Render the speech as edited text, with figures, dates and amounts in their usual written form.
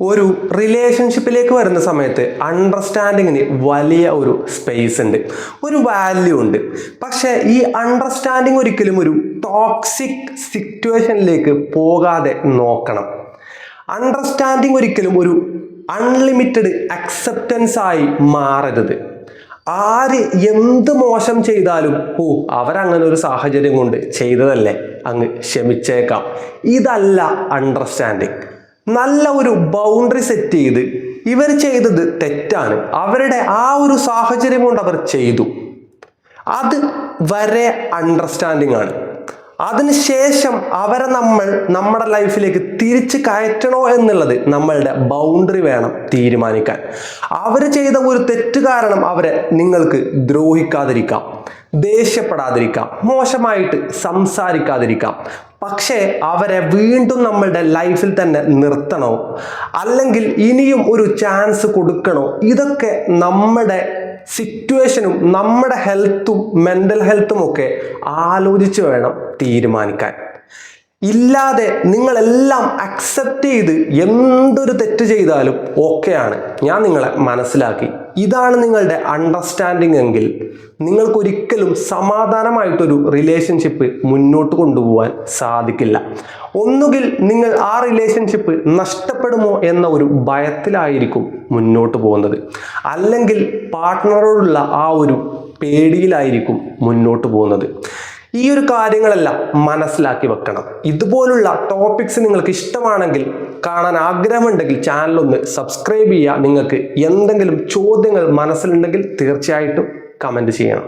ഒരു റിലേഷൻഷിപ്പിലേക്ക് വരുന്ന സമയത്ത് അണ്ടർസ്റ്റാൻഡിങ്ങിന് വലിയ ഒരു സ്പേസ് ഉണ്ട്, ഒരു വാല്യൂ ഉണ്ട്. പക്ഷേ ഈ അണ്ടർസ്റ്റാൻഡിങ് ഒരിക്കലും ഒരു ടോക്സിക് സിറ്റുവേഷനിലേക്ക് പോകാതെ നോക്കണം. അണ്ടർസ്റ്റാൻഡിങ് ഒരിക്കലും ഒരു അൺലിമിറ്റഡ് അക്സെപ്റ്റൻസ് ആയി മാറരുത്. ആര് എന്ത് മോശം ചെയ്താലും അവരങ്ങനെ ഒരു സാഹചര്യം കൊണ്ട് ചെയ്തതല്ലേ, അങ്ങ് ക്ഷമിച്ചേക്കാം. ഇതല്ല അണ്ടർസ്റ്റാൻഡിങ്. നല്ല ഒരു ബൗണ്ടറി സെറ്റ് ചെയ്ത് ഇവർ ചെയ്തത് തെറ്റാണ്, അവരുടെ ആ ഒരു സാഹചര്യം കൊണ്ട് അവർ ചെയ്തു, അത് വരെ അണ്ടർസ്റ്റാൻഡിങ് ആണ്. അതിനുശേഷം അവരെ നമ്മൾ നമ്മുടെ ലൈഫിലേക്ക് തിരിച്ച് കയറ്റണോ എന്നുള്ളത് നമ്മളുടെ ബൗണ്ടറി വേണം തീരുമാനിക്കാൻ. അവർ ചെയ്ത ഒരു തെറ്റ് കാരണം അവരെ നിങ്ങൾക്ക് ദ്രോഹിക്കാതിരിക്കാം, ദേഷ്യപ്പെടാതിരിക്കാം, മോശമായിട്ട് സംസാരിക്കാതിരിക്കാം. പക്ഷേ അവരെ വീണ്ടും നമ്മളുടെ ലൈഫിൽ തന്നെ നിർത്തണോ, അല്ലെങ്കിൽ ഇനിയും ഒരു ചാൻസ് കൊടുക്കണോ, ഇതൊക്കെ നമ്മുടെ സിറ്റുവേഷനും നമ്മുടെ ഹെൽത്തും മെൻ്റൽ ഹെൽത്തും ഒക്കെ ആലോചിച്ച് വേണം തീരുമാനിക്കാൻ. ഇല്ലാതെ നിങ്ങളെല്ലാം അക്സെപ്റ്റ് ചെയ്ത് എന്തൊരു തെറ്റ് ചെയ്താലും ഓക്കെയാണ്, ഞാൻ നിങ്ങളെ മനസ്സിലാക്കി, ഇതാണ് നിങ്ങളുടെ അണ്ടർസ്റ്റാൻഡിങ് എങ്കിൽ നിങ്ങൾക്കൊരിക്കലും സമാധാനമായിട്ടൊരു റിലേഷൻഷിപ്പ് മുന്നോട്ട് കൊണ്ടുപോകാൻ സാധിക്കില്ല. ഒന്നുകിൽ നിങ്ങൾ ആ റിലേഷൻഷിപ്പ് നഷ്ടപ്പെടുമോ എന്ന ഒരു ഭയത്തിലായിരിക്കും മുന്നോട്ട് പോകുന്നത്, അല്ലെങ്കിൽ പാർട്ട്ണറോടുള്ള ആ ഒരു പേടിയിലായിരിക്കും മുന്നോട്ട് പോകുന്നത്. ഈ ഒരു കാര്യങ്ങളെല്ലാം മനസ്സിലാക്കി വെക്കണം. ഇതുപോലുള്ള ടോപ്പിക്സ് നിങ്ങൾക്ക് ഇഷ്ടമാണെങ്കിൽ, കാണാൻ ആഗ്രഹമുണ്ടെങ്കിൽ ചാനലൊന്ന് സബ്സ്ക്രൈബ് ചെയ്യുക. നിങ്ങൾക്ക് എന്തെങ്കിലും ചോദ്യങ്ങൾ മനസ്സിലുണ്ടെങ്കിൽ തീർച്ചയായിട്ടും കമൻറ്റ് ചെയ്യണം.